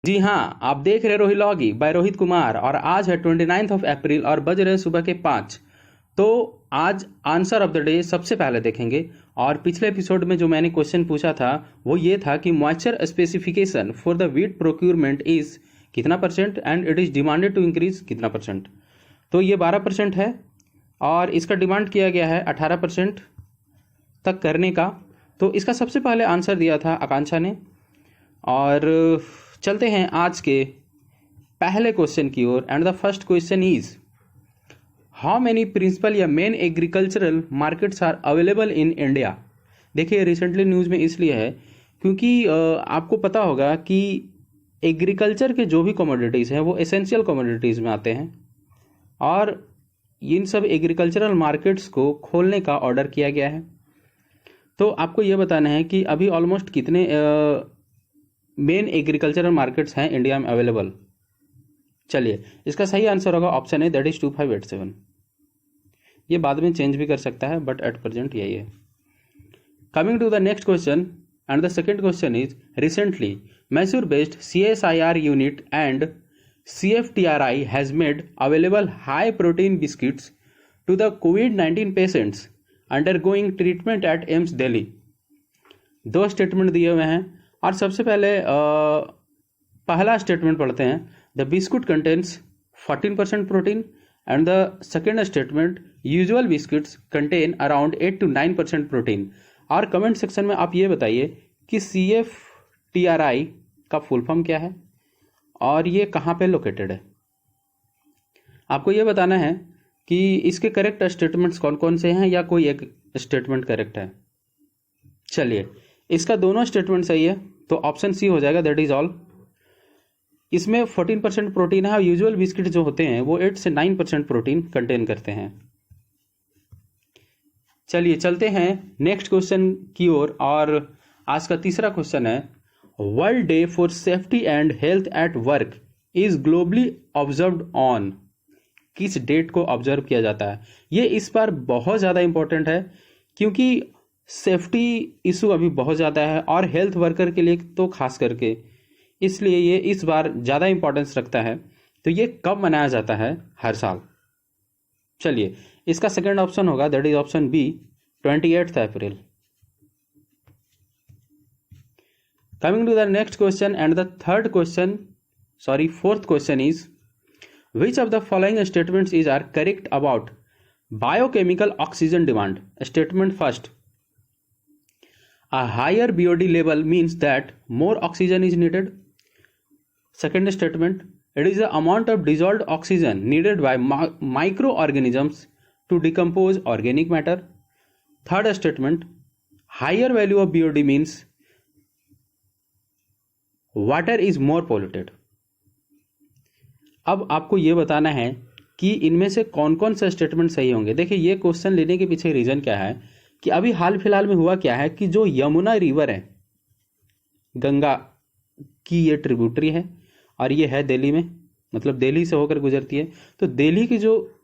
जी हाँ, आप देख रहे रोहिलॉगी बाय रोहित कुमार और आज है 29 ऑफ अप्रैल और बज रहे हैं सुबह के 5। तो आज आंसर ऑफ द डे सबसे पहले देखेंगे। और पिछले एपिसोड में जो मैंने क्वेश्चन पूछा था वो ये था कि moisture specification for the wheat procurement is कितना percent and it is demanded to increase कितना परसेंट। तो ये 12% है और इसका डिमांड किया गया है 18% तक करने का। तो इसका सबसे पहले आंसर दिया था आकांक्षा ने। और चलते हैं आज के पहले क्वेश्चन की ओर। And the first question is how many principal या main agricultural markets are available in India. देखिए रिसेंटली न्यूज़ में इसलिए है क्योंकि आपको पता होगा कि एग्रीकल्चर के जो भी कमोडिटीज़ हैं वो एसेंशियल कमोडिटीज़ में आते हैं और इन सब एग्रीकल्चरल मार्केट्स को खोलने का ऑर्डर किया गया है। तो आपको ये बताना है कि अभी ऑलमोस्ट कितने मेन एग्रीकल्चरल मार्केट्स हैं इंडिया में अवेलेबल। चलिए इसका सही आंसर होगा ऑप्शन ए, दैट इज 2587। ये बाद में चेंज भी कर सकता है बट एट प्रेजेंट यही है। Coming to the next question and the second question is recently Mysore based CSIR unit and CFTRI has made available high protein biscuits to the COVID-19 patients undergoing treatment at AIIMS Delhi. दो statement दिए हुए हैं और सबसे पहले पहला स्टेटमेंट पढ़ते हैं। The biscuit contains 14% protein and the second statement usual biscuits contain around 8 to 9% protein. और कमेंट सेक्शन में आप ये बताइए कि CFTRI का फुल फॉर्म क्या है और ये कहाँ पे लोकेटेड है। आपको ये बताना है कि इसके करेक्ट स्टेटमेंट्स कौन कौन से हैं या कोई एक स्टेटमेंट करेक्ट है। चलिए इसका दोनों स्टेटमेंट सही है तो ऑप्शन सी हो जाएगा, दैट इज ऑल। इसमें 14% प्रोटीन है और यूजुअल बिस्किट जो होते हैं वो 8 से 9% प्रोटीन कंटेन करते हैं। चलिए चलते हैं नेक्स्ट क्वेश्चन की ओर और आज का तीसरा क्वेश्चन है world day for safety and health at work is globally observed on. किस डेट को ऑब्जर्व किया जाता है। ये इस बार बहुत ज़्यादा इंपॉर्टेंट है क्योंकि सेफ्टी इशू अभी बहुत ज़्यादा है और हेल्थ वर्कर के लिए तो खास करके, इसलिए ये इस बार ज़्यादा इंपॉर्टेंस रखता है। तो ये कब मनाया जाता है हर साल। चलिए इसका सेकंड ऑप्शन होगा, that is option B, 28 April. Coming to the next question and the fourth question is which of the following statements is are correct about biochemical oxygen demand. Statement first, a higher BOD level means that more oxygen is needed. Second statement, it is the amount of dissolved oxygen needed by microorganisms to decompose organic matter. Third statement, higher value of BOD means water is more polluted. अब आपको ये बताना है कि इनमें से कौन कौन से स्टेटमेंट सही होंगे। देखिए ये क्वेश्चन लेने के पीछे रीजन क्या है कि अभी हाल फिलहाल में हुआ क्या है कि जो यमुना रिवर है, गंगा की ये ट्रिब्यूटरी है और ये है दिल्ली में, मतलब दिल्ली से होकर गुजरती है। तो दिल्ली की जो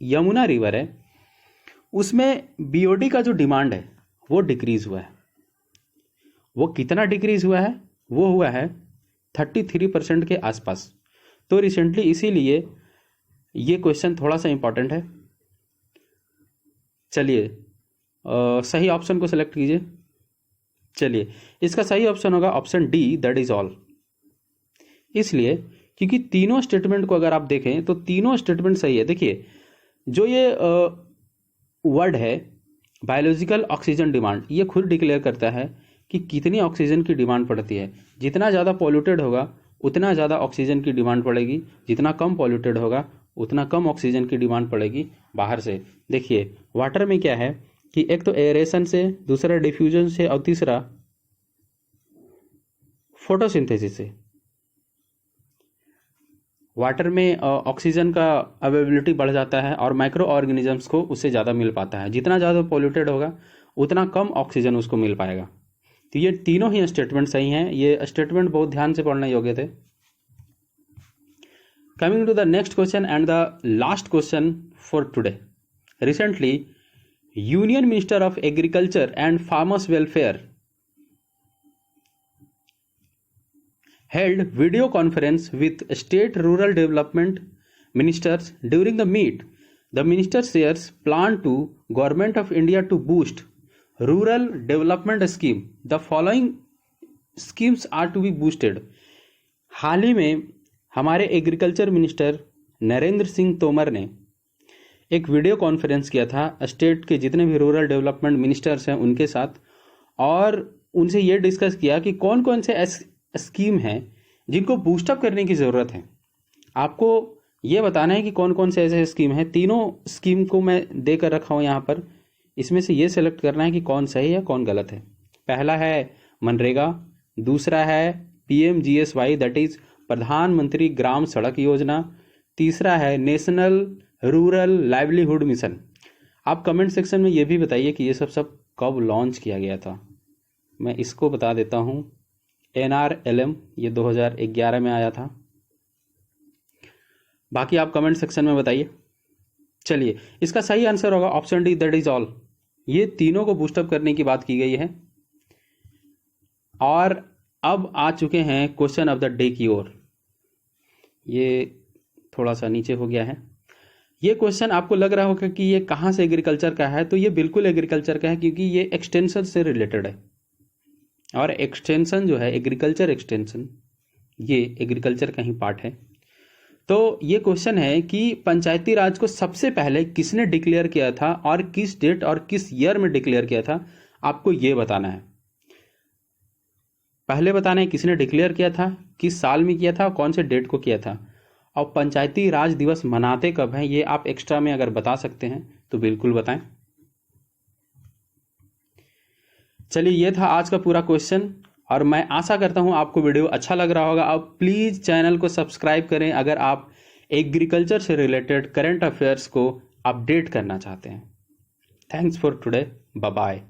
यमुना रिवर है उसमें BOD का जो डिमांड है वो डिक्रीज हुआ है। वो कितना डिक्रीज हुआ है, वो हुआ है 33% के आसपास। तो रिसेंटली इसीलिए ये क्वेश्चन थोड़ा सा इंपॉर्टेंट है। चलिए सही ऑप्शन को सिलेक्ट कीजिए। चलिए इसका सही ऑप्शन होगा option D, that is all. इसलिए क्योंकि तीनों स्टेटमेंट को अगर आप देखें तो तीनों स्टेटमेंट सही है। देखिए जो ये वर्ड है बायोलॉजिकल ऑक्सीजन डिमांड, ये खुद डिक्लेयर करता है कि कितनी ऑक्सीजन की डिमांड पड़ती है। जितना ज़्यादा पॉल्यूटेड होगा उतना ज़्यादा ऑक्सीजन की डिमांड पड़ेगी, जितना कम पॉल्यूटेड होगा उतना कम ऑक्सीजन की डिमांड पड़ेगी बाहर से। देखिए वाटर में क्या है कि एक तो एरेशन से, दूसरा डिफ्यूजन से और तीसरा फोटोसिंथेसिस से। वाटर में ऑक्सीजन का अवेलेबिलिटी बढ़ जाता है और माइक्रो ऑर्गेनिजम्स को उससे ज़्यादा मिल पाता है। जितना ज़्यादा पॉल्यूटेड होगा उतना कम ऑक्सीजन उसको मिल पाएगा। तो ये तीनों ही स्टेटमेंट सही हैं। ये स्टेटमेंट बहुत ध्यान से पढ़ने योग्य थे। Coming to the next question and the last question for today. Recently union minister of agriculture and farmers welfare held video conference with state rural development ministers. During the meet, the minister shares plan to Government of India to boost rural development scheme. The following schemes are to be boosted. हाल ही में हमारे agriculture minister Narendra Singh Tomar ने एक video conference किया था state के जितने भी rural development ministers हैं उनके साथ, और उनसे ये डिस्कस किया कि कौन कौन से स्कीम हैं जिनको बूस्टअप करने की ज़रूरत है। आपको ये बताना है कि कौन कौन से ऐसे स्कीम हैं। तीनों स्कीम को मैं देकर रखा हूँ यहाँ पर, इसमें से ये सेलेक्ट करना है कि कौन सही है कौन गलत है। पहला है मनरेगा, दूसरा है PMGSY दैट इज प्रधानमंत्री ग्राम सड़क योजना, तीसरा है नेशनल रूरल लाइवलीहुड मिशन। आप कमेंट सेक्शन में ये भी बताइए कि ये सब कब लॉन्च किया गया था। मैं इसको बता देता हूँ, NRLM ये 2011 में आया था। बाकी आप कमेंट सेक्शन में बताइए। चलिए, इसका सही आंसर होगा option D that is all. ये तीनों को बूस्टअप करने की बात की गई है। और अब आ चुके हैं क्वेश्चन ऑफ द डे की ओर। ये थोड़ा सा नीचे हो गया है। ये क्वेश्चन आपको लग रहा होगा कि ये कहाँ से एग्रीकल्चर का है, तो ये बिल्कुल एग्रीकल्चर का है क्योंकि ये एक्सटेंशन से रिलेटेड है। और एक्सटेंशन जो है एग्रीकल्चर एक्सटेंशन, ये एग्रीकल्चर का ही पार्ट है। तो ये क्वेश्चन है कि पंचायती राज को सबसे पहले किसने डिक्लेयर किया था और किस डेट और किस ईयर में डिक्लेयर किया था, आपको ये बताना है। पहले बताना है किसने डिक्लेयर किया था, किस साल में किया था, कौन से डेट को किया था, और पंचायती राज दिवस मनाते कब हैं, ये आप एक्स्ट्रा में अगर बता सकते हैं तो बिल्कुल बताएं। चलिए, ये था आज का पूरा क्वेश्चन और मैं आशा करता हूं आपको वीडियो अच्छा लग रहा होगा। अब प्लीज चैनल को सब्सक्राइब करें अगर आप एग्रीकल्चर से रिलेटेड करंट अफेयर्स को अपडेट करना चाहते हैं। Thanks for today, bye bye.